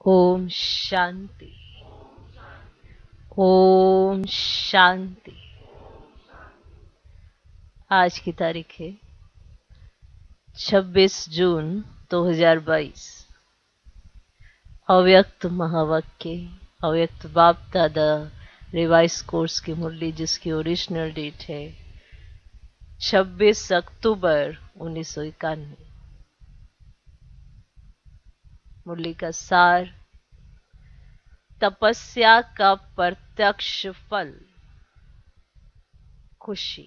ओम शांति। ओम शांति। आज की तारीख है 26 जून 2022। अव्यक्त महावाक्य, अव्यक्त बाप दादा रिवाइज कोर्स की मुरली, जिसकी ओरिजिनल डेट है 26 अक्टूबर 1991। मुरली का सार: तपस्या का प्रत्यक्ष फल खुशी।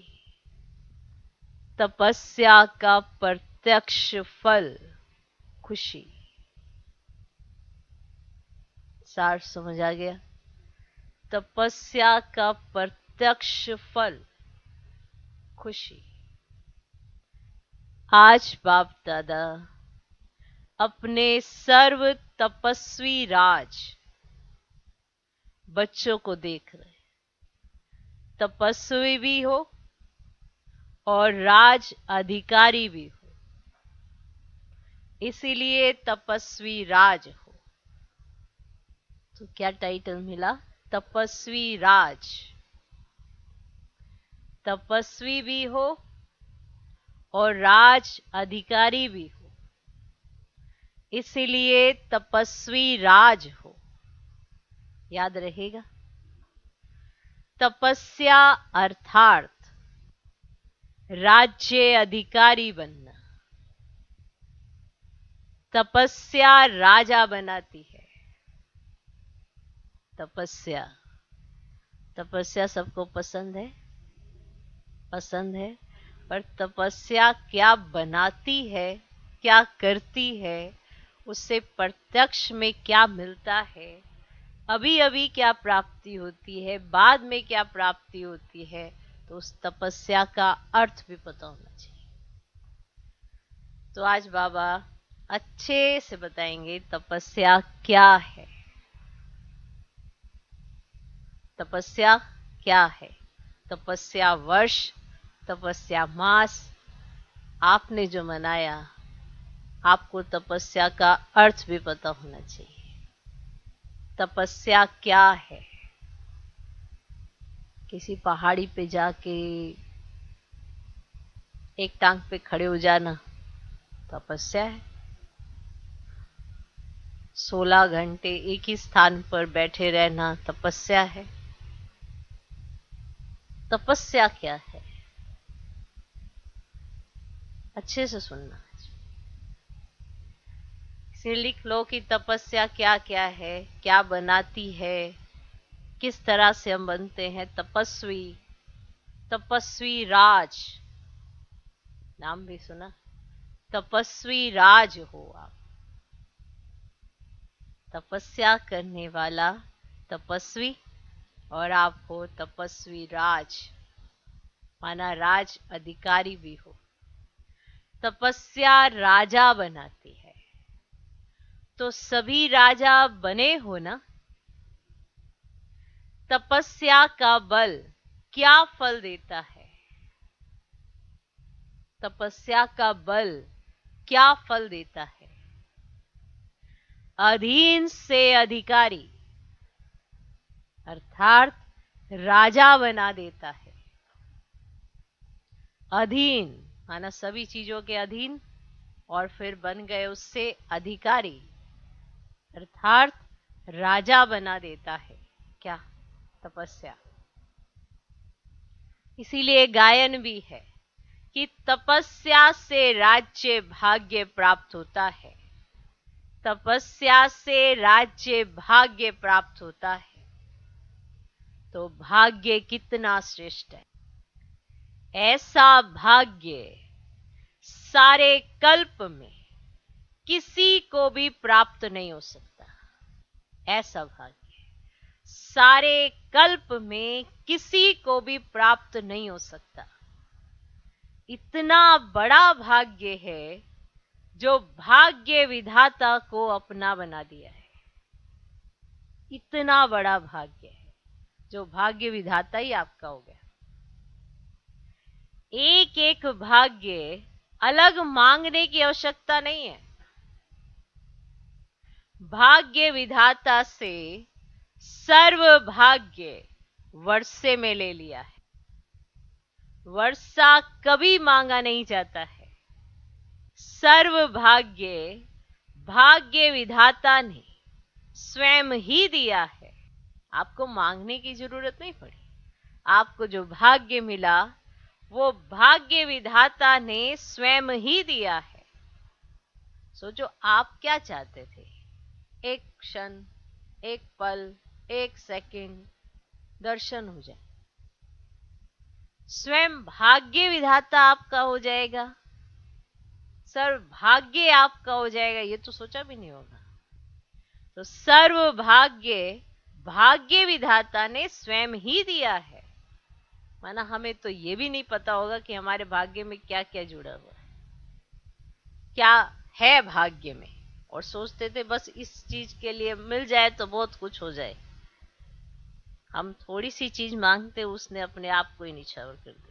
तपस्या का प्रत्यक्ष फल खुशी। सार समझ आ गया? तपस्या का प्रत्यक्ष फल खुशी। आज बाप दादा अपने सर्व तपस्वी राज बच्चों को देख रहे, तपस्वी भी हो और राज अधिकारी भी हो, इसीलिए तपस्वी राज हो। तो क्या टाइटल मिला? तपस्वी राज। तपस्वी भी हो और राज अधिकारी भी हो, इसीलिए तपस्वी राज हो। याद रहेगा? तपस्या अर्थात राज्य अधिकारी बनना। तपस्या राजा बनाती है। तपस्या तपस्या सबको पसंद है? पसंद है। पर तपस्या क्या बनाती है, क्या करती है, उससे प्रत्यक्ष में क्या मिलता है, अभी अभी क्या प्राप्ति होती है, बाद में क्या प्राप्ति होती है, तो उस तपस्या का अर्थ भी पता होना चाहिए। तो आज बाबा अच्छे से बताएंगे तपस्या क्या है। तपस्या क्या है? तपस्या वर्ष, तपस्या मास आपने जो मनाया, आपको तपस्या का अर्थ भी पता होना चाहिए। तपस्या क्या है? किसी पहाड़ी पे जाके एक टांग पे खड़े हो जाना तपस्या है। 16 घंटे एक ही स्थान पर बैठे रहना तपस्या है। तपस्या क्या है? अच्छे से सुनना। इसे लिख लो कि तपस्या क्या क्या है, क्या बनाती है, किस तरह से हम बनते हैं तपस्वी। तपस्वी राज, नाम भी सुना? तपस्वी राज हो आप। तपस्या करने वाला तपस्वी, और आप हो तपस्वी राज, माना राज अधिकारी भी हो। तपस्या राजा बनाती है। तो सभी राजा बने हो ना? तपस्या का बल क्या फल देता है? तपस्या का बल क्या फल देता है? अधीन से अधिकारी, अर्थात राजा बना देता है। अधीन माना सभी चीजों के अधीन, और फिर बन गए उससे अधिकारी, अर्थात राजा बना देता है। क्या? तपस्या। इसीलिए गायन भी है कि तपस्या से राज्य भाग्य प्राप्त होता है। तपस्या से राज्य भाग्य प्राप्त होता है। तो भाग्य कितना श्रेष्ठ है! ऐसा भाग्य सारे कल्प में किसी को भी प्राप्त नहीं हो सकता। ऐसा भाग्य सारे कल्प में किसी को भी प्राप्त नहीं हो सकता। इतना बड़ा भाग्य है जो भाग्य विधाता को अपना बना दिया है। इतना बड़ा भाग्य है जो भाग्य विधाता ही आपका हो गया। एक एक भाग्य अलग मांगने की आवश्यकता नहीं है। भाग्य विधाता से सर्व भाग्य वर्षे में ले लिया है। वर्षा कभी मांगा नहीं जाता है। सर्व भाग्य भाग्य विधाता ने स्वयं ही दिया है। आपको मांगने की जरूरत नहीं पड़ी। आपको जो भाग्य मिला वो भाग्य विधाता ने स्वयं ही दिया है। सोचो आप क्या चाहते थे? एक क्षण, एक पल, एक सेकंड दर्शन हो जाए, स्वयं भाग्य विधाता आपका हो जाएगा, सर्व भाग्य आपका हो जाएगा, ये तो सोचा भी नहीं होगा। तो सर्व भाग्य भाग्य विधाता ने स्वयं ही दिया है। माना हमें तो ये भी नहीं पता होगा कि हमारे भाग्य में क्या क्या जुड़ा हुआ है, क्या है भाग्य में, और सोचते थे बस इस चीज के लिए मिल जाए तो बहुत कुछ हो जाए। हम थोड़ी सी चीज मांगते उसने अपने आप को ही निछावर कर दिया।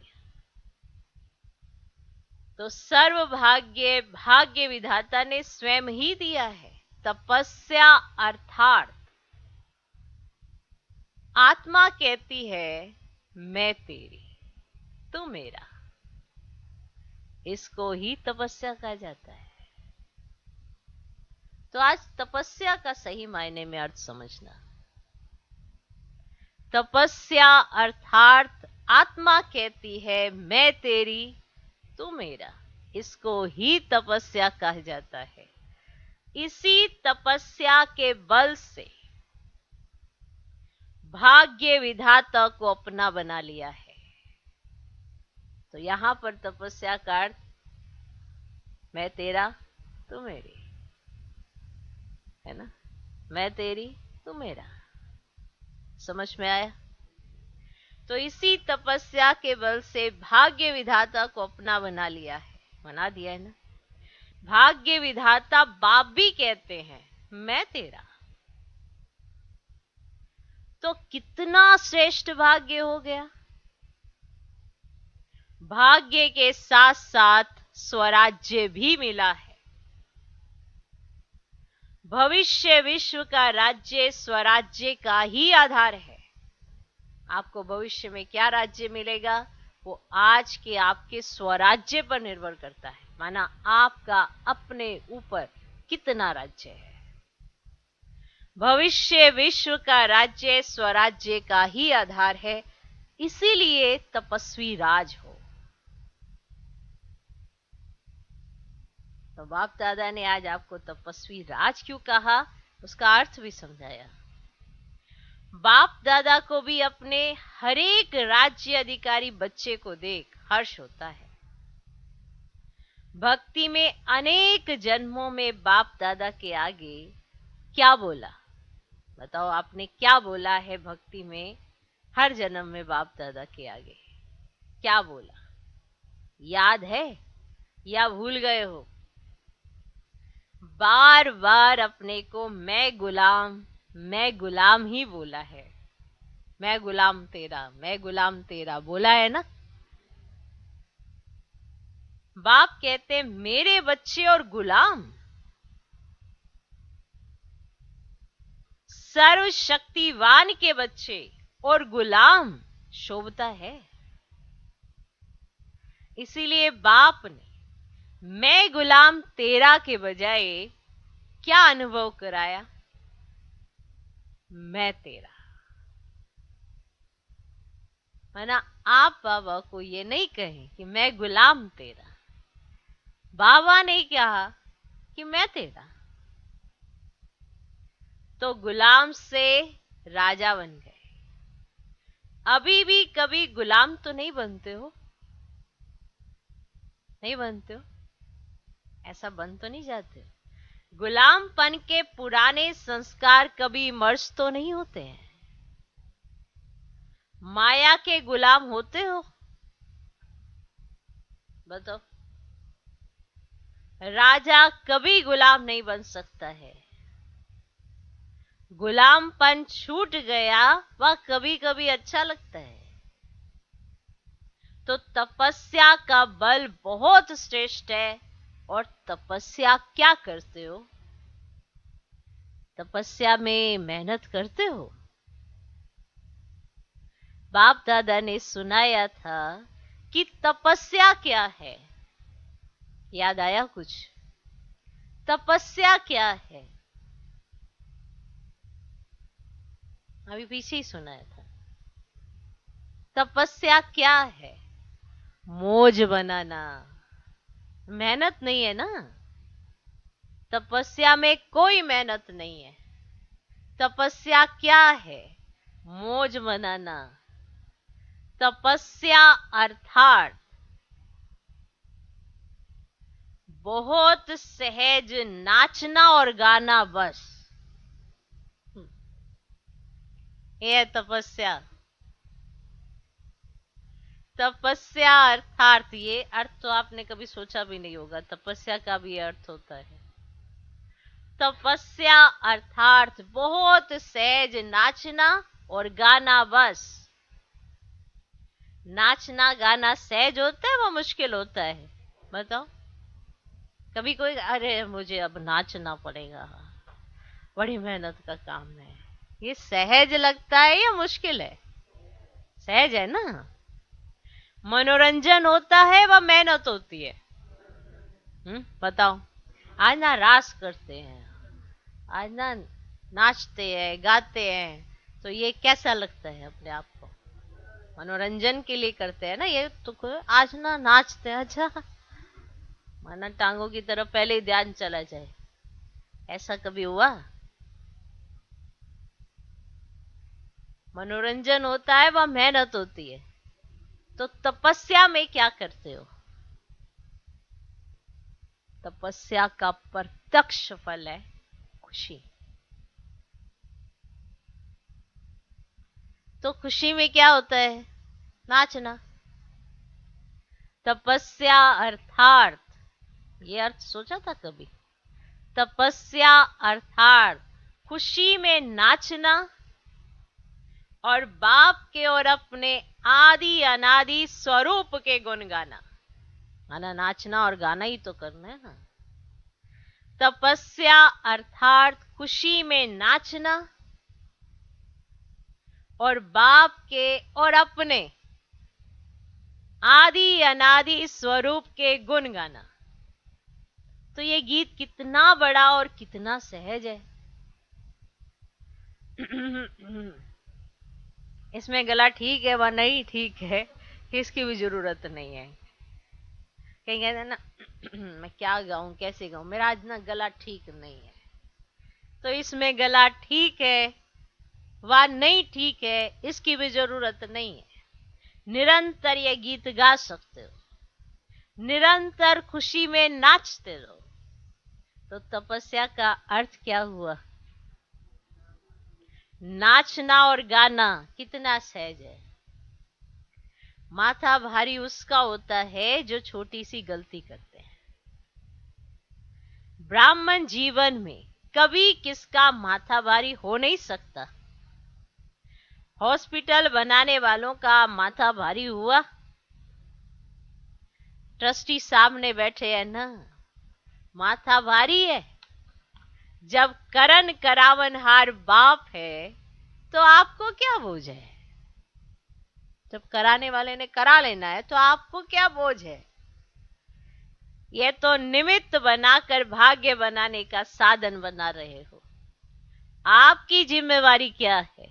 तो सर्व भाग्य भाग्य विधाता ने स्वयं ही दिया है। तपस्या अर्थात आत्मा कहती है मैं तेरी तू मेरा, इसको ही तपस्या कहा जाता है। तो आज तपस्या का सही मायने में अर्थ समझना। तपस्या अर्थात आत्मा कहती है मैं तेरी तू मेरा, इसको ही तपस्या कहा जाता है। इसी तपस्या के बल से भाग्य विधाता को अपना बना लिया है। तो यहां पर तपस्या का अर्थ मैं तेरा तू मेरी है ना, मैं तेरी तू मेरा। समझ में आया? तो इसी तपस्या के बल से भाग्य विधाता को अपना बना लिया है, बना दिया है ना। भाग्य विधाता बाप भी कहते हैं मैं तेरा। तो कितना श्रेष्ठ भाग्य हो गया। भाग्य के साथ साथ स्वराज्य भी मिला है। भविष्य विश्व का राज्य स्वराज्य का ही आधार है। आपको भविष्य में क्या राज्य मिलेगा वो आज के आपके स्वराज्य पर निर्भर करता है। माना आपका अपने ऊपर कितना राज्य है। भविष्य विश्व का राज्य स्वराज्य का ही आधार है, इसीलिए तपस्वी राज हो। तो बाप दादा ने आज आपको तपस्वी राज क्यों कहा उसका अर्थ भी समझाया। बाप दादा को भी अपने हरेक राज्य अधिकारी बच्चे को देख हर्ष होता है। भक्ति में अनेक जन्मों में बाप दादा के आगे क्या बोला, बताओ आपने क्या बोला है भक्ति में? हर जन्म में बाप दादा के आगे क्या बोला, याद है या भूल गए हो? बार बार अपने को मैं गुलाम ही बोला है। मैं गुलाम तेरा बोला है ना। बाप कहते मेरे बच्चे और गुलाम, सर्वशक्तिवान के बच्चे और गुलाम शोभता है। इसीलिए बाप ने मैं गुलाम तेरा के बजाय क्या अनुभव कराया? मैं तेरा। माना आप बाबा को ये नहीं कहें कि मैं गुलाम तेरा, बाबा ने कहा कि मैं तेरा। तो गुलाम से राजा बन गए। अभी भी कभी गुलाम तो नहीं बनते हो? नहीं बनते हो? ऐसा बन तो नहीं जाते हो? गुलामपन के पुराने संस्कार कभी मर्ज तो नहीं होते हैं। माया के गुलाम होते हो? बताओ। राजा कभी गुलाम नहीं बन सकता है। गुलामपन छूट गया वह कभी कभी अच्छा लगता है। तो तपस्या का बल बहुत श्रेष्ठ है। और तपस्या क्या करते हो? तपस्या में मेहनत करते हो? बाप दादा ने सुनाया था कि तपस्या क्या है। याद आया कुछ? तपस्या क्या है? अभी पीछे ही सुनाया था। तपस्या क्या है? मौज बनाना। मेहनत नहीं है ना। तपस्या में कोई मेहनत नहीं है। तपस्या क्या है? मौज मनाना। तपस्या अर्थात बहुत सहज नाचना और गाना, बस ये है तपस्या। तपस्या अर्थात, ये अर्थ तो आपने कभी सोचा भी नहीं होगा, तपस्या का भी अर्थ होता है। तपस्या अर्थात बहुत सहज नाचना और गाना, बस। नाचना गाना सहज होता है, वो मुश्किल होता है? बताओ। कभी कोई अरे मुझे अब नाचना पड़ेगा, बड़ी मेहनत का काम है, ये सहज लगता है या मुश्किल है? सहज है ना। मनोरंजन होता है वह मेहनत होती है? बताओ। आज ना रास करते हैं, आज ना नाचते हैं गाते हैं, तो ये कैसा लगता है अपने आप को? मनोरंजन के लिए करते हैं ना ये तो। आज ना नाचते हैं, अच्छा, माना टांगों की तरफ पहले ही ध्यान चला जाए, ऐसा कभी हुआ? मनोरंजन होता है वह मेहनत होती है। तो तपस्या में क्या करते हो? तपस्या का प्रत्यक्ष फल है खुशी। तो खुशी में क्या होता है? नाचना। तपस्या अर्थात, ये अर्थ सोचा था कभी? तपस्या अर्थात खुशी में नाचना और बाप के और अपने आदि अनादि स्वरूप के गुण गाना। माना नाचना और गाना ही तो करना है ना। तपस्या अर्थात खुशी में नाचना और बाप के और अपने आदि अनादि स्वरूप के गुण गाना। तो ये गीत कितना बड़ा और कितना सहज है। इसमें गला ठीक है व नहीं ठीक है, इसकी भी जरूरत नहीं है। कहीं कहते हैं ना मैं क्या गाऊं कैसे गाऊं, मेरा आज ना गला ठीक नहीं है। तो इसमें गला ठीक है व नहीं ठीक है, इसकी भी जरूरत नहीं है। निरंतर ये गीत गा सकते हो, निरंतर खुशी में नाचते रहो। तो तपस्या का अर्थ क्या हुआ? नाचना और गाना कितना सहज है। माथा भारी उसका होता है जो छोटी सी गलती करते हैं। ब्राह्मण जीवन में कभी किसका माथा भारी हो नहीं सकता। हॉस्पिटल बनाने वालों का माथा भारी हुआ? ट्रस्टी सामने बैठे हैं ना, माथा भारी है। जब करण करावनहार बाप है तो आपको क्या बोझ है? जब कराने वाले ने करा लेना है तो आपको क्या बोझ है? ये तो निमित्त बनाकर भाग्य बनाने का साधन बना रहे हो। आपकी जिम्मेवारी क्या है?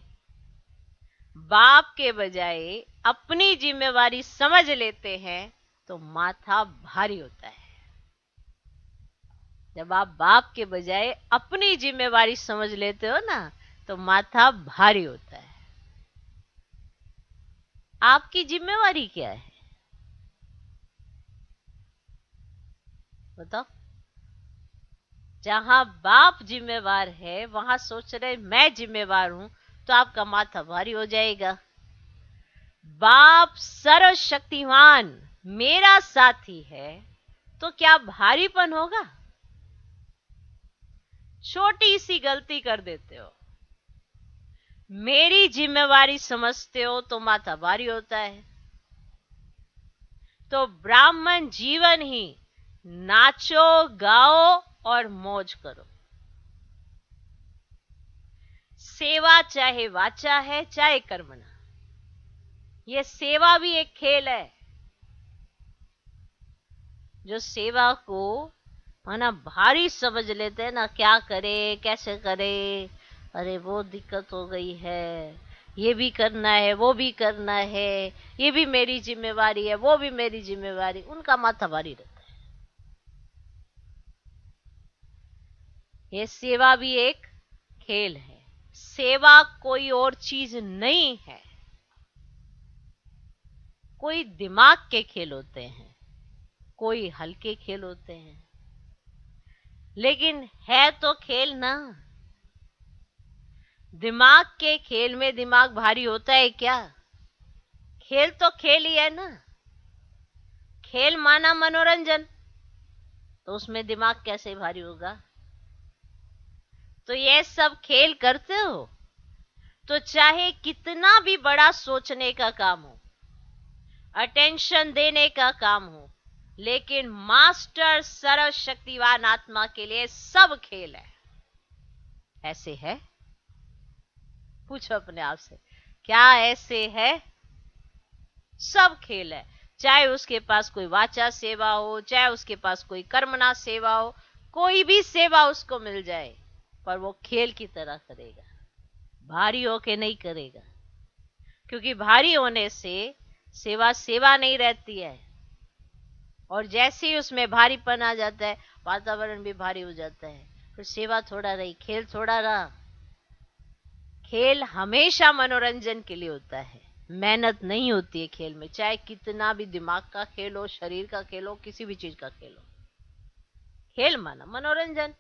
बाप के बजाय अपनी जिम्मेवारी समझ लेते हैं तो माथा भारी होता है। जब आप बाप के बजाय अपनी जिम्मेवारी समझ लेते हो ना, तो माथा भारी होता है। आपकी जिम्मेवारी क्या है? बताओ। जहां बाप जिम्मेवार है वहां सोच रहे मैं जिम्मेवार हूं, तो आपका माथा भारी हो जाएगा। बाप सर्वशक्तिमान मेरा साथी है तो क्या भारीपन होगा? छोटी सी गलती कर देते हो, मेरी जिम्मेवारी समझते हो तो माथा भारी होता है। तो ब्राह्मण जीवन ही नाचो गाओ और मौज करो। सेवा चाहे वाचा है चाहे कर्मणा, ये सेवा भी एक खेल है। जो सेवा को माना भारी समझ लेते हैं ना, क्या करे कैसे करे, अरे वो दिक्कत हो गई है, ये भी करना है वो भी करना है, ये भी मेरी जिम्मेवारी है वो भी मेरी जिम्मेवारी, उनका माथा भारी रहता है। ये सेवा भी एक खेल है। सेवा कोई और चीज नहीं है। कोई दिमाग के खेल होते हैं, कोई हल्के खेल होते हैं, लेकिन है तो खेल ना। दिमाग के खेल में दिमाग भारी होता है क्या? खेल तो खेल ही है ना। खेल माना मनोरंजन, तो उसमें दिमाग कैसे भारी होगा? तो ये सब खेल करते हो तो चाहे कितना भी बड़ा सोचने का काम हो, अटेंशन देने का काम हो, लेकिन मास्टर सर्वशक्तिवान आत्मा के लिए सब खेल है। ऐसे है? पूछो अपने आप से, क्या ऐसे है? सब खेल है। चाहे उसके पास कोई वाचा सेवा हो, चाहे उसके पास कोई कर्मणा सेवा हो, कोई भी सेवा उसको मिल जाए, पर वो खेल की तरह करेगा, भारी होके नहीं करेगा। क्योंकि भारी होने से सेवा सेवा नहीं रहती है, और जैसे ही उसमें भारीपन आ जाता है, वातावरण भी भारी हो जाता है, फिर सेवा थोड़ा रही, खेल थोड़ा रहा। खेल हमेशा मनोरंजन के लिए होता है, मेहनत नहीं होती है खेल में। चाहे कितना भी दिमाग का खेल हो, शरीर का खेल हो, किसी भी चीज का खेल हो, खेल माना मनोरंजन।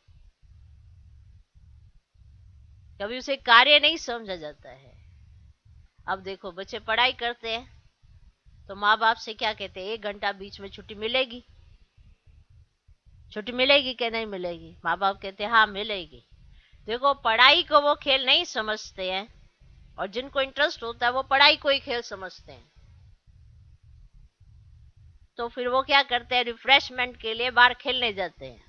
कभी उसे कार्य नहीं समझा जाता है। अब देखो, बच्चे पढ़ाई करते हैं तो माँ बाप से क्या कहते हैं? 1 घंटा बीच में छुट्टी मिलेगी। छुट्टी मिलेगी कि नहीं मिलेगी? माँ बाप कहते हैं हाँ मिलेगी। देखो, पढ़ाई को वो खेल नहीं समझते हैं, और जिनको इंटरेस्ट होता है वो पढ़ाई को ही खेल समझते हैं। तो फिर वो क्या करते हैं? रिफ्रेशमेंट के लिए बाहर खेलने जाते हैं।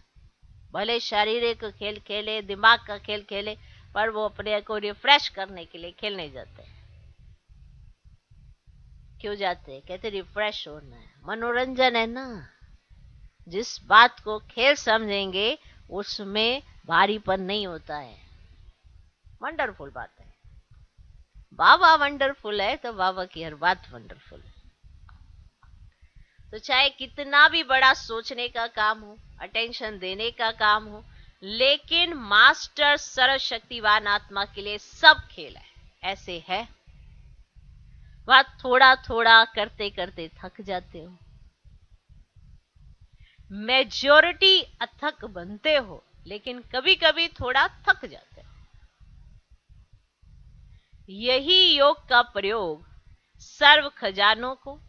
भले शारीरिक खेल खेले, दिमाग का खेल खेले, पर वो अपने को रिफ्रेश करने के लिए खेलने जाते हैं। क्यों जाते हैं? कहते रिफ्रेश होना है, मनोरंजन है ना। जिस बात को खेल समझेंगे उसमें भारीपन नहीं होता है। वंडरफुल बात है। बाबा वंडरफुल है तो बाबा की हर बात वंडरफुल है। तो चाहे कितना भी बड़ा सोचने का काम हो, अटेंशन देने का काम हो, लेकिन मास्टर सर्वशक्तिवान आत्मा के लिए सब खेल है। ऐसे है? वह थोड़ा थोड़ा करते करते थक जाते हो, मेजॉरिटी अथक बनते हो, लेकिन कभी कभी थोड़ा थक जाते हो। यही योग का प्रयोग सर्व खजानों को,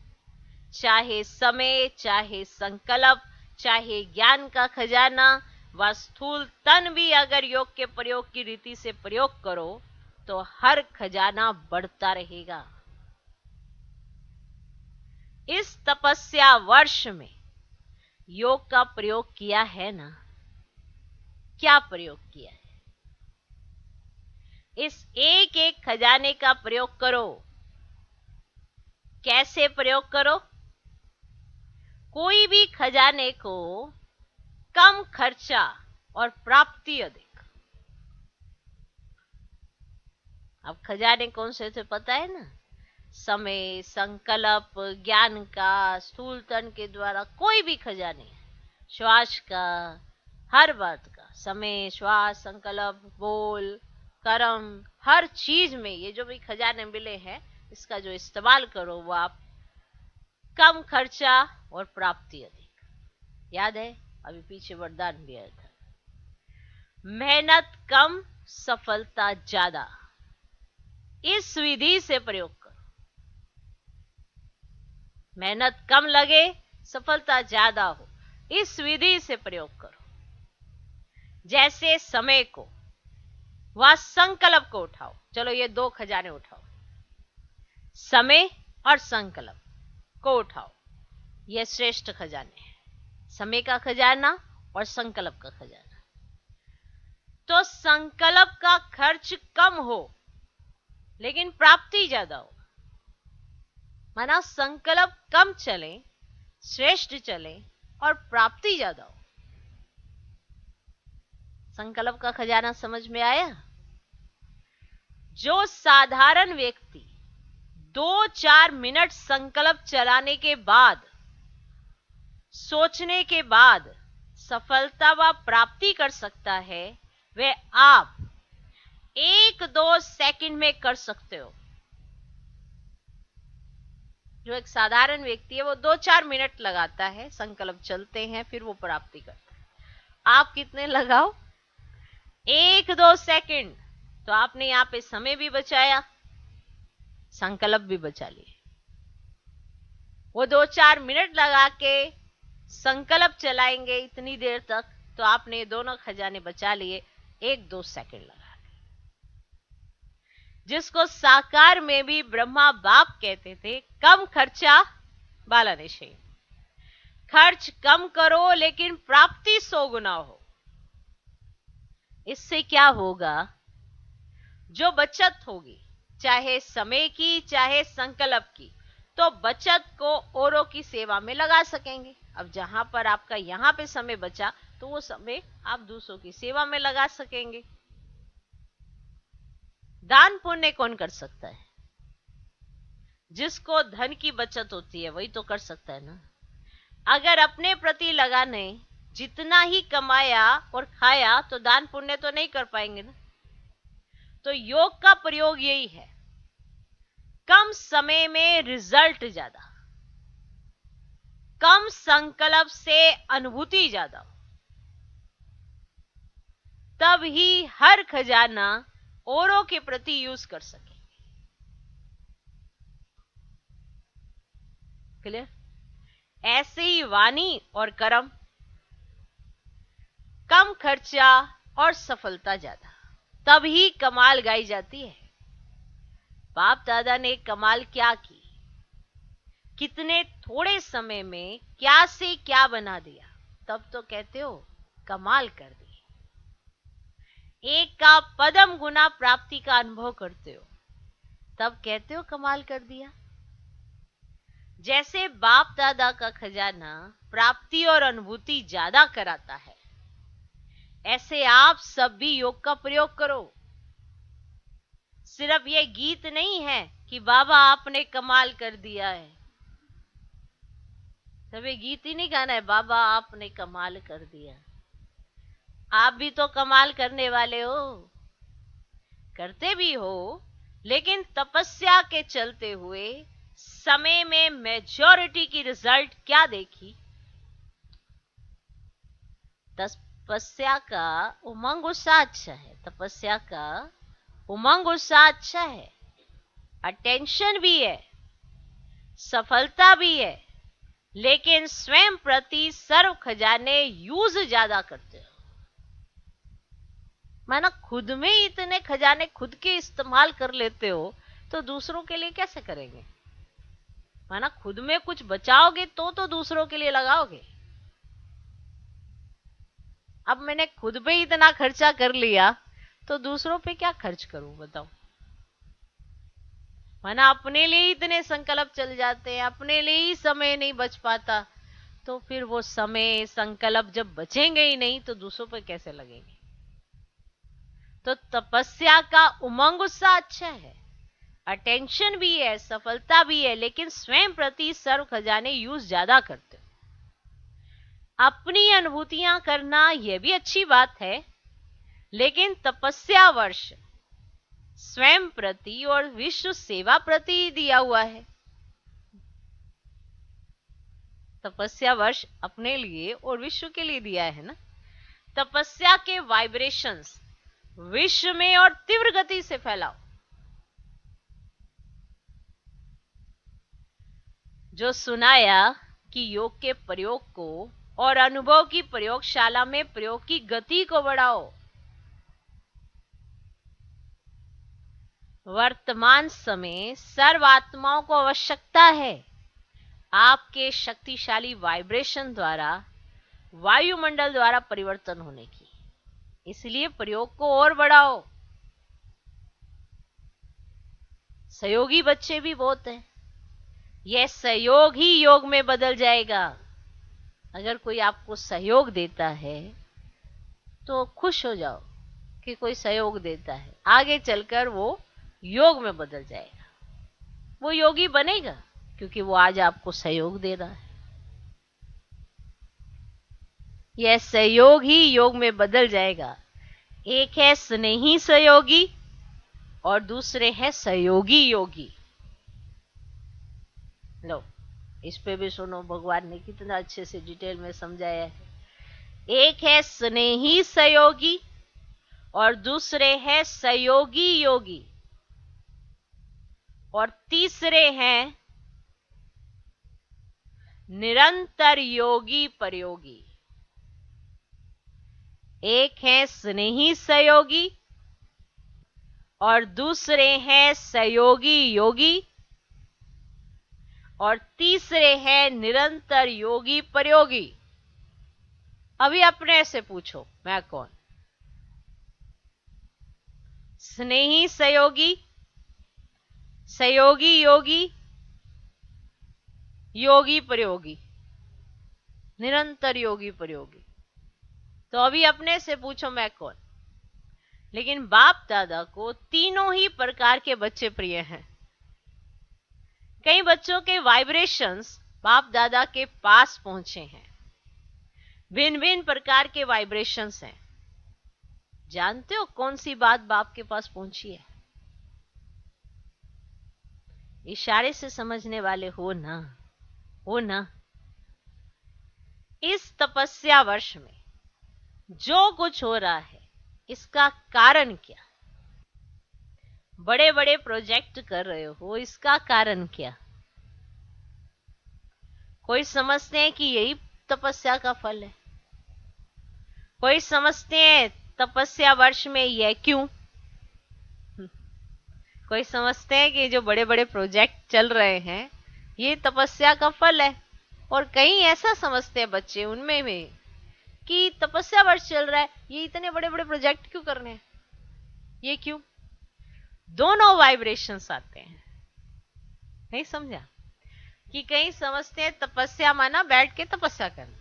चाहे समय, चाहे संकल्प, चाहे ज्ञान का खजाना व स्थूल तन भी अगर योग के प्रयोग की रीति से प्रयोग करो तो हर खजाना बढ़ता रहेगा। इस तपस्या वर्ष में योग का प्रयोग किया है ना? क्या प्रयोग किया है? इस एक एक खजाने का प्रयोग करो। कैसे प्रयोग करो? कोई भी खजाने को कम खर्चा और प्राप्ति अधिक। अब खजाने कौन से थे पता है ना? समय, संकल्प, ज्ञान का, स्थूल तन के द्वारा कोई भी खजाने, श्वास का, हर बात का, समय, श्वास, संकल्प, बोल, कर्म, हर चीज में ये जो भी खजाने मिले हैं, इसका जो इस्तेमाल करो वो आप कम खर्चा और प्राप्ति अधिक। याद है अभी पीछे वरदान भी आया था, मेहनत कम सफलता ज्यादा। इस विधि से प्रयोग करो। मेहनत कम लगे, सफलता ज्यादा हो, इस विधि से प्रयोग करो। जैसे समय को व संकल्प को उठाओ। चलो ये 2 खजाने उठाओ, समय और संकल्प को उठाओ। ये श्रेष्ठ खजाने हैं, समय का खजाना और संकल्प का खजाना। तो संकल्प का खर्च कम हो लेकिन प्राप्ति ज्यादा हो। माना संकल्प कम चले, श्रेष्ठ चले और प्राप्ति ज्यादा हो। संकल्प का खजाना समझ में आया? जो साधारण व्यक्ति 2-4 मिनट संकल्प चलाने के बाद, सोचने के बाद सफलता व प्राप्ति कर सकता है, वे आप 1-2 सेकंड में कर सकते हो। जो एक साधारण व्यक्ति है वो 2-4 मिनट लगाता है, संकल्प चलते हैं, फिर वो प्राप्ति करता है। आप कितने लगाओ? 1-2 सेकंड। तो आपने यहां पे समय भी बचाया, संकल्प भी बचा लिए। वो 2-4 मिनट लगा के संकल्प चलाएंगे इतनी देर तक, तो आपने दोनों खजाने बचा लिए 1-2 सेकंड लगा के। जिसको साकार में भी ब्रह्मा बाप कहते थे, कम खर्चा बाला निश्चय। खर्च कम करो लेकिन प्राप्ति 100 गुना हो। इससे क्या होगा? जो बचत होगी, चाहे समय की चाहे संकल्प की, तो बचत को औरों की सेवा में लगा सकेंगे। अब जहां पर आपका यहां पे समय बचा, तो वो समय आप दूसरों की सेवा में लगा सकेंगे। दान पुण्य कौन कर सकता है? जिसको धन की बचत होती है वही तो कर सकता है ना। अगर अपने प्रति लगाने जितना ही कमाया और खाया, तो दान पुण्य तो नहीं कर पाएंगे ना। तो योग का प्रयोग यही है, कम समय में रिजल्ट ज्यादा, कम संकल्प से अनुभूति ज्यादा, तब ही हर खजाना औरों के प्रति यूज कर सकेंगे। क्लियर? ऐसे ही वाणी और कर्म, कम खर्चा और सफलता ज्यादा, तब ही कमाल गाई जाती है। बाप दादा ने कमाल क्या की, कितने थोड़े समय में क्या से क्या बना दिया, तब तो कहते हो कमाल कर दी। एक का पदम गुना प्राप्ति का अनुभव करते हो, तब कहते हो कमाल कर दिया। जैसे बाप दादा का खजाना प्राप्ति और अनुभूति ज्यादा कराता है, ऐसे आप सब भी योग का प्रयोग करो। सिर्फ ये गीत नहीं है कि बाबा आपने कमाल कर दिया है, सब ये गीत ही नहीं गाना है बाबा आपने कमाल कर दिया। आप भी तो कमाल करने वाले हो, करते भी हो, लेकिन तपस्या के चलते हुए समय में मेजॉरिटी की रिजल्ट क्या देखी? तपस्या का उमंग उत्साह अच्छा है, तपस्या का उमंग उत्साह अच्छा है, अटेंशन भी है, सफलता भी है, लेकिन स्वयं प्रति सर्व खजाने यूज ज्यादा करते हो। माना खुद में ही इतने खजाने खुद के इस्तेमाल कर लेते हो, तो दूसरों के लिए कैसे करेंगे? माना खुद में कुछ बचाओगे तो दूसरों के लिए लगाओगे। अब मैंने खुद पे इतना खर्चा कर लिया, तो दूसरों पे क्या खर्च करूं बताओ? माना अपने लिए इतने संकल्प चल जाते हैं, अपने लिए ही समय नहीं बच पाता, तो फिर वो समय संकल्प जब बचेंगे ही नहीं, तो दूसरों पे कैसे लगेंगे? तो तपस्या का उमंग उत्साह अच्छा है, अटेंशन भी है, सफलता भी है, लेकिन स्वयं प्रति सर्व खजाने यूज ज्यादा करते हो। अपनी अनुभूतियां करना यह भी अच्छी बात है, लेकिन तपस्या वर्ष स्वयं प्रति और विश्व सेवा प्रति दिया हुआ है। तपस्या वर्ष अपने लिए और विश्व के लिए दिया है ना। तपस्या के वाइब्रेशंस विश्व में और तीव्र गति से फैलाओ। जो सुनाया कि योग के प्रयोग को और अनुभव की प्रयोगशाला में प्रयोग की गति को बढ़ाओ। वर्तमान समय सर्वात्माओं को आवश्यकता है आपके शक्तिशाली वाइब्रेशन द्वारा वायुमंडल द्वारा परिवर्तन होने की, इसलिए प्रयोग को और बढ़ाओ। सहयोगी बच्चे भी बहुत हैं। यह सहयोग ही योग में बदल जाएगा। अगर कोई आपको सहयोग देता है तो खुश हो जाओ कि कोई सहयोग देता है, आगे चलकर वो योग में बदल जाएगा, वो योगी बनेगा, क्योंकि वो आज आपको सहयोग दे रहा है। यह सहयोग ही योग में बदल जाएगा। एक है स्नेही सहयोगी और दूसरे है सहयोगी योगी। लो, इस पे भी सुनो, भगवान ने कितना अच्छे से डिटेल में समझाया है। एक है स्नेही सहयोगी और दूसरे है सहयोगी योगी, और तीसरे हैं निरंतर योगी परयोगी। एक है स्नेही सहयोगी और दूसरे हैं सहयोगी योगी, और तीसरे हैं निरंतर योगी परयोगी। अभी अपने से पूछो, मैं कौन? स्नेही सहयोगी, सहयोगी योगी, योगी परयोगी, निरंतर योगी परयोगी। तो अभी अपने से पूछो, मैं कौन? लेकिन बाप दादा को तीनों ही प्रकार के बच्चे प्रिय हैं। कई बच्चों के वाइब्रेशंस बाप दादा के पास पहुंचे हैं, भिन्न भिन्न प्रकार के वाइब्रेशंस हैं। जानते हो कौन सी बात बाप के पास पहुंची है? इशारे से समझने वाले हो ना, हो ना। इस तपस्या वर्ष में जो कुछ हो रहा है, इसका कारण क्या? बड़े बड़े प्रोजेक्ट कर रहे हो, इसका कारण क्या? कोई समझते हैं कि यही तपस्या का फल है, कोई समझते हैं तपस्या वर्ष में यह क्यों, कोई समझते हैं कि जो बड़े बड़े प्रोजेक्ट चल रहे हैं ये तपस्या का फल है, और कई ऐसा समझते हैं बच्चे उनमें में कि तपस्या वर्ष चल रहा है, ये इतने बड़े बड़े प्रोजेक्ट क्यों करने हैं, ये क्यों? दोनों वाइब्रेशंस आते हैं। नहीं समझा? कि कई समझते हैं तपस्या माना बैठ के तपस्या करना,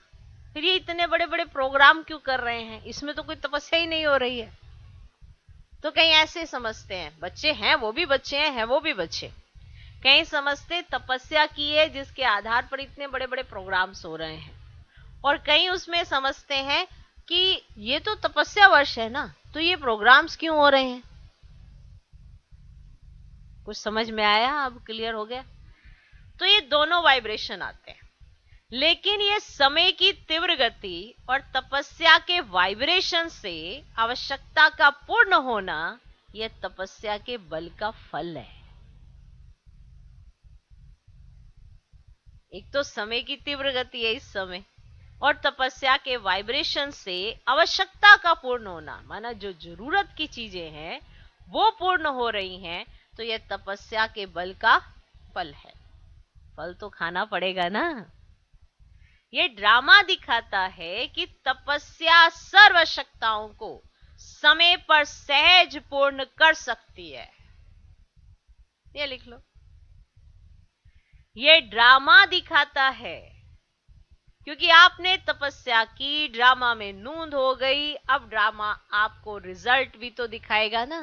फिर ये इतने बड़े बड़े प्रोग्राम क्यों कर रहे हैं, इसमें तो कोई तपस्या ही नहीं हो रही है। तो कई ऐसे समझते हैं, बच्चे हैं वो भी बच्चे हैं वो भी बच्चे। कई समझते तपस्या की है जिसके आधार पर इतने बड़े बड़े प्रोग्राम्स हो रहे हैं, और कई उसमें समझते हैं कि ये तो तपस्या वर्ष है ना, तो ये प्रोग्राम्स क्यों हो रहे हैं। कुछ समझ में आया? अब क्लियर हो गया? तो ये दोनों वाइब्रेशन आते हैं, लेकिन ये समय की तीव्र गति और तपस्या के वाइब्रेशन से आवश्यकता का पूर्ण होना, यह तपस्या के बल का फल है। एक तो समय की तीव्र गति है इस समय, और तपस्या के वाइब्रेशन से आवश्यकता का पूर्ण होना, माना जो जरूरत की चीजें हैं वो पूर्ण हो रही हैं, तो यह तपस्या के बल का फल है। फल तो खाना पड़ेगा ना। ये ड्रामा दिखाता है कि तपस्या सर्व आवश्यकताओं को समय पर सहज पूर्ण कर सकती है। ये लिख लो, ये ड्रामा दिखाता है, क्योंकि आपने तपस्या की, ड्रामा में नूंद हो गई, अब ड्रामा आपको रिजल्ट भी तो दिखाएगा ना।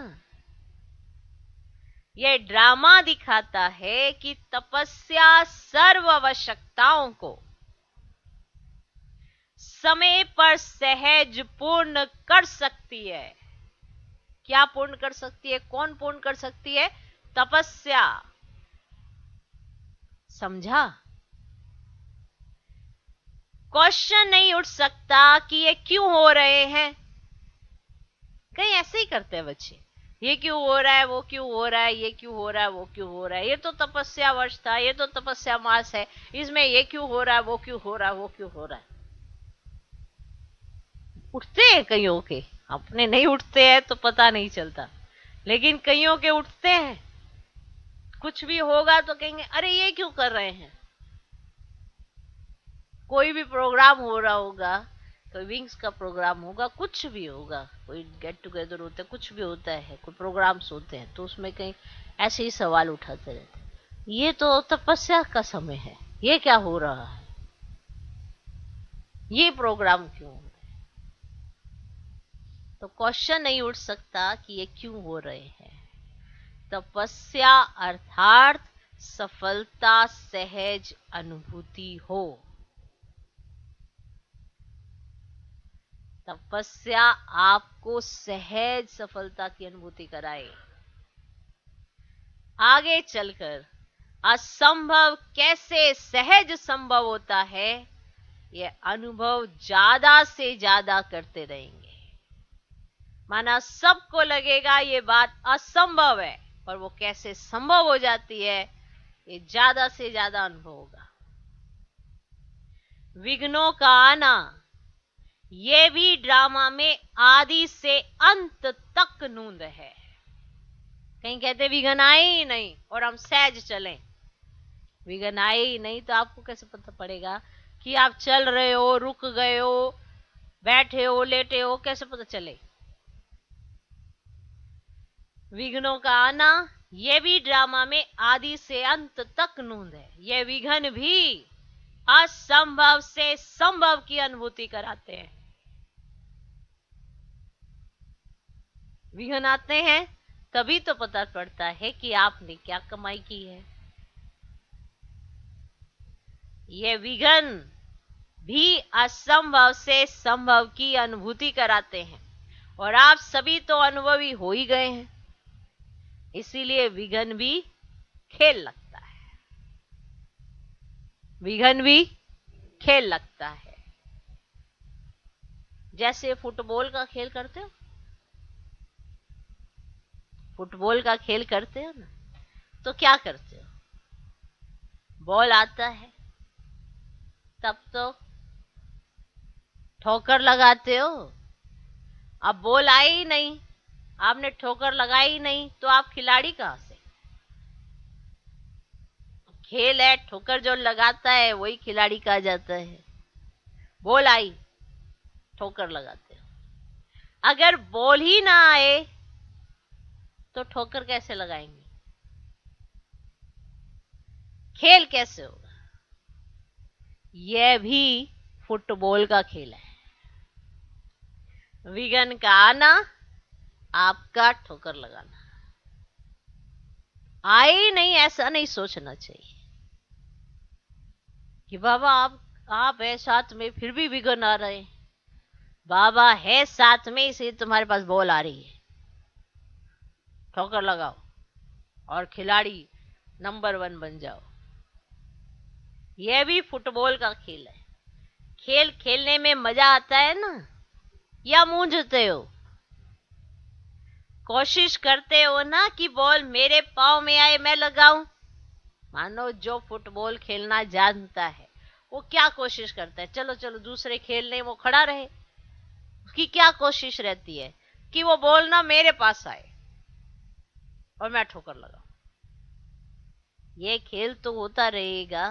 यह ड्रामा दिखाता है कि तपस्या सर्व आवश्यकताओं को समय पर सहज पूर्ण कर सकती है। क्या पूर्ण कर सकती है? कौन पूर्ण कर सकती है? तपस्या। समझा? क्वेश्चन नहीं उठ सकता कि ये क्यों हो रहे हैं। कहीं ऐसे ही करते हैं बच्चे, ये क्यों हो रहा है, वो क्यों हो रहा है, ये क्यों हो रहा है, वो क्यों हो रहा है, ये तो तपस्या वर्ष था, ये तो तपस्या मास है, इसमें ये क्यों हो रहा है, वो क्यों हो रहा है, वो क्यों हो रहा है। उठते हैं कईयों के, अपने नहीं उठते हैं तो पता नहीं चलता, लेकिन कईयों के उठते हैं। कुछ भी होगा तो कहेंगे अरे ये क्यों कर रहे हैं। कोई भी प्रोग्राम हो रहा होगा, कोई विंग्स का प्रोग्राम होगा, कुछ भी होगा, कोई गेट टुगेदर होता है, कुछ भी होता है, कोई प्रोग्राम्स होते हैं, तो उसमें कहीं ऐसे ही सवाल उठाते रहते हैं, ये तो तपस्या का समय है, ये क्या हो रहा है, ये प्रोग्राम क्यों हो रहे हैं? तो क्वेश्चन नहीं उठ सकता कि ये क्यों हो रहे हैं। तपस्या अर्थात सफलता सहज अनुभूति हो। तपस्या आपको सहज सफलता की अनुभूति कराए। आगे चलकर असंभव कैसे सहज संभव होता है, यह अनुभव ज्यादा से ज्यादा करते रहेंगे। माना सबको लगेगा ये बात असंभव है, पर वो कैसे संभव हो जाती है, ये ज्यादा से ज्यादा अनुभव होगा। विघ्नों का आना, ये भी ड्रामा में आदि से अंत तक नूंद है। कहीं कहते विघ्न आए ही नहीं और हम सहज चलें। विघ्न आए ही नहीं तो आपको कैसे पता पड़ेगा कि आप चल रहे हो, रुक गए हो, बैठे हो, लेटे हो, कैसे पता चले। विघ्नों का आना, यह भी ड्रामा में आदि से अंत तक नूंद है। यह विघ्न भी असंभव से संभव की अनुभूति कराते हैं। विघ्न आते हैं तभी तो पता पड़ता है कि आपने क्या कमाई की है। ये विघ्न भी असंभव से संभव की अनुभूति कराते हैं, और आप सभी तो अनुभवी हो ही गए हैं, इसीलिए विघ्न भी खेल लगता है। विघ्न भी खेल लगता है। जैसे फुटबॉल का खेल करते हो, फुटबॉल का खेल करते हो ना, तो क्या करते हो, बॉल आता है तब तो ठोकर लगाते हो। अब बॉल आई ही नहीं, आपने ठोकर लगाई ही नहीं, तो आप खिलाड़ी कहां से। खेल है, ठोकर जो लगाता है वही खिलाड़ी कहा जाता है। बॉल आई, ठोकर लगाते हो। अगर बॉल ही ना आए तो ठोकर कैसे लगाएंगे, खेल कैसे होगा। यह भी फुटबॉल का खेल है। विघ्न का आना, आपका ठोकर लगाना। आए नहीं ऐसा नहीं सोचना चाहिए कि बाबा आप है साथ में फिर भी विघ्न आ रहे हैं। बाबा है साथ में इसलिए तुम्हारे पास बॉल आ रही है, ठोकर लगाओ और खिलाड़ी नंबर 1 बन जाओ। यह भी फुटबॉल का खेल है। खेल खेलने में मजा आता है ना, या मूंझते हो, कोशिश करते हो ना कि बॉल मेरे पांव में आए, मैं लगाऊं। मानो जो फुटबॉल खेलना जानता है वो क्या कोशिश करता है, चलो चलो दूसरे खेलने वो खड़ा रहे। उसकी क्या कोशिश रहती है कि वो बॉल ना मेरे पास आए और मैं ठोकर लगाऊं। ये खेल तो होता रहेगा,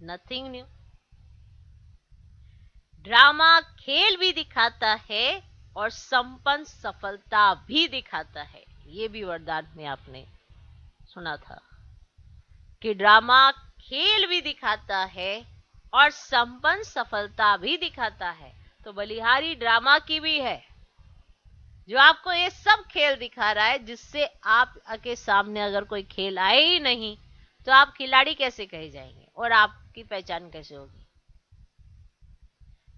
नथिंग न्यू। ड्रामा खेल भी दिखाता है और संपन्न सफलता भी दिखाता है। ये भी वरदान में आपने सुना था कि ड्रामा खेल भी दिखाता है और संपन्न सफलता भी दिखाता है। तो बलिहारी ड्रामा की भी है, जो आपको ये सब खेल दिखा रहा है, जिससे आप के सामने अगर कोई खेल आए ही नहीं तो आप खिलाड़ी कैसे कहे जाएंगे और आपकी पहचान कैसे होगी।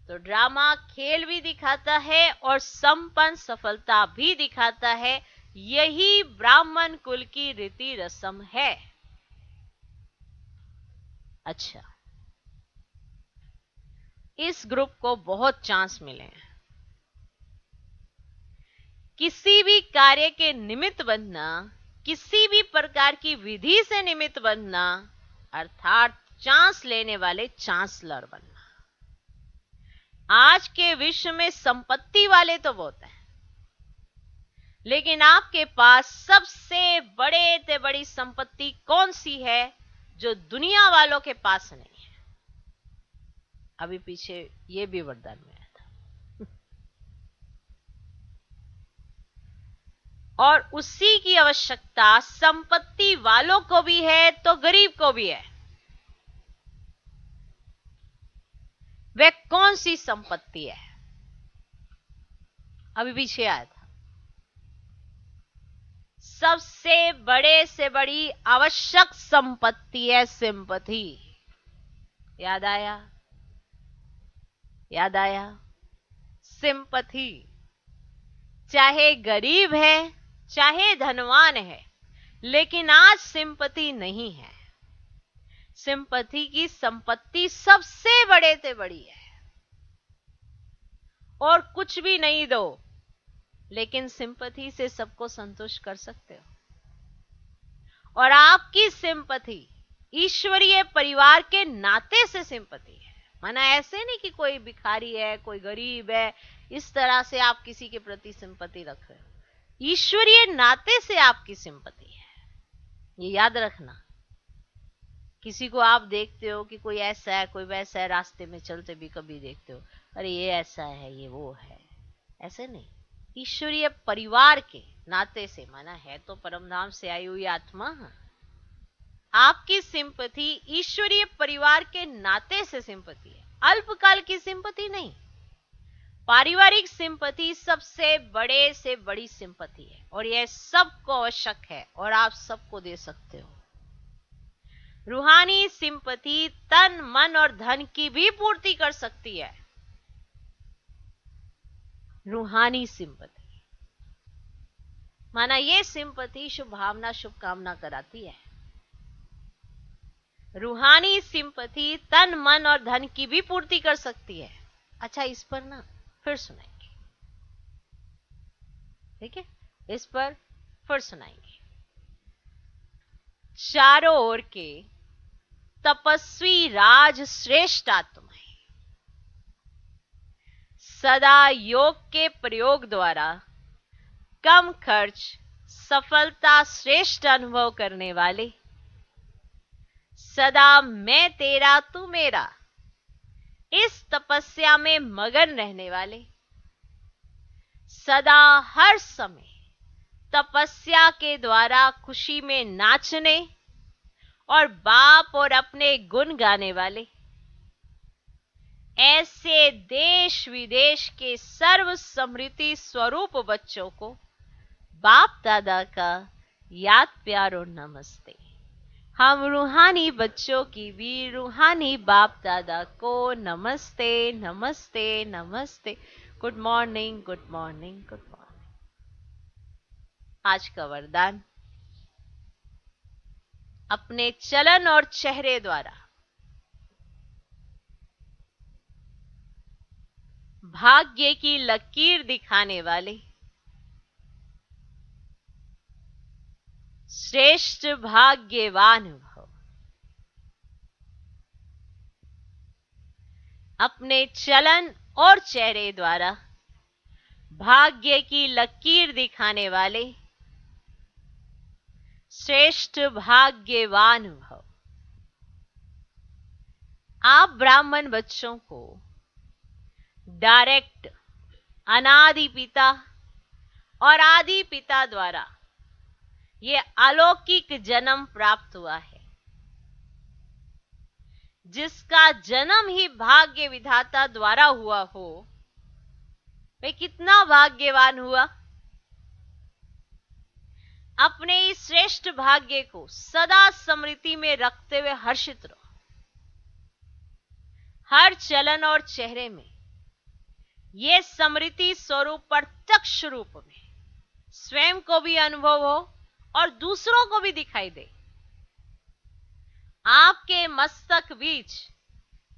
तो ड्रामा खेल भी दिखाता है और संपन्न सफलता भी दिखाता है। यही ब्राह्मण कुल की रीति रस्म है। अच्छा, इस ग्रुप को बहुत चांस मिले हैं। किसी भी कार्य के निमित्त बनना, किसी भी प्रकार की विधि से निमित्त बनना, अर्थात चांस लेने वाले चांसलर बनना। आज के विश्व में संपत्ति वाले तो बहुत हैं, लेकिन आपके पास सबसे बड़े से बड़ी संपत्ति कौन सी है जो दुनिया वालों के पास नहीं है। अभी पीछे ये भी वरदान में आया था, और उसी की आवश्यकता संपत्ति वालों को भी है तो गरीब को भी है। वह कौन सी संपत्ति है? अभी पीछे आया था, सबसे बड़े से बड़ी आवश्यक संपत्ति है सिंपथी। याद आया? याद आया? सिंपथी। चाहे गरीब है चाहे धनवान है, लेकिन आज सिंपथी नहीं है। सिंपथी की संपत्ति सबसे बड़े से बड़ी है। और कुछ भी नहीं दो, लेकिन सिंपथी से सबको संतुष्ट कर सकते हो। और आपकी सिंपथी ईश्वरीय परिवार के नाते से सिंपथी है। माना ऐसे नहीं कि कोई भिखारी है, कोई गरीब है, इस तरह से आप किसी के प्रति सिंपथी रख रहे हो। ईश्वरीय नाते से आपकी सिंपथी है, ये याद रखना। किसी को आप देखते हो कि कोई ऐसा है कोई वैसा है, रास्ते में चलते भी कभी देखते हो, अरे ये ऐसा है ये वो है, ऐसे नहीं। ईश्वरीय परिवार के नाते से, माना है तो परमधाम से आई हुई आत्मा। आपकी सिंपथी ईश्वरीय परिवार के नाते से सिंपथी है, अल्पकाल की सिंपथी नहीं। पारिवारिक सिंपथी सबसे बड़े से बड़ी सिंपथी है और यह सबको आवश्यक है और आप सबको दे सकते हो। रूहानी सिंपथी तन मन और धन की भी पूर्ति कर सकती है। रूहानी सिंपथी माना ये सिंपथी शुभ भावना शुभकामना कराती है। रूहानी सिंपथी तन मन और धन की भी पूर्ति कर सकती है। अच्छा, इस पर ना फिर सुनाएंगे, ठीक है? इस पर फिर सुनाएंगे। चारों ओर के तपस्वी राज श्रेष्ठ आत्माएं सदा योग के प्रयोग द्वारा कम खर्च सफलता श्रेष्ठ अनुभव करने वाले, सदा मैं तेरा तू मेरा इस तपस्या में मगन रहने वाले, सदा हर समय तपस्या के द्वारा खुशी में नाचने और बाप और अपने गुण गाने वाले, ऐसे देश विदेश के सर्व समृद्धि स्वरूप बच्चों को बाप दादा का याद प्यार और नमस्ते। हम रूहानी बच्चों की भी रूहानी बाप दादा को नमस्ते नमस्ते नमस्ते। Good morning good morning good morning. आज का वरदान, अपने चलन और चेहरे द्वारा भाग्य की लकीर दिखाने वाले श्रेष्ठ भाग्यवान भव। अपने चलन और चेहरे द्वारा भाग्य की लकीर दिखाने वाले श्रेष्ठ भाग्यवान भव। आप ब्राह्मण बच्चों को डायरेक्ट अनादि पिता और आदि पिता द्वारा ये अलौकिक जन्म प्राप्त हुआ है, जिसका जन्म ही भाग्य विधाता द्वारा हुआ हो, वे कितना भाग्यवान हुआ। अपने इस श्रेष्ठ भाग्य को सदा स्मृति में रखते हुए हर्षित रहो। हर चलन और चेहरे में ये स्मृति स्वरूप प्रत्यक्ष रूप में स्वयं को भी अनुभव हो और दूसरों को भी दिखाई दे। आपके मस्तक बीच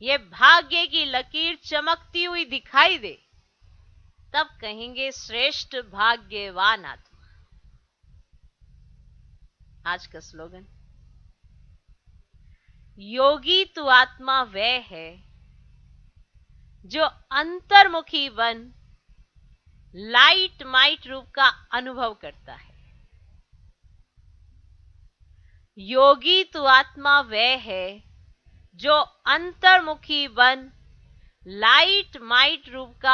ये भाग्य की लकीर चमकती हुई दिखाई दे, तब कहेंगे श्रेष्ठ भाग्यवान आत्मा। आज का स्लोगन, योगी तो आत्मा वह है जो अंतर्मुखी बन लाइट माइट रूप का अनुभव करता है। योगी तो आत्मा वह है जो अंतर्मुखी बन लाइट माइट रूप का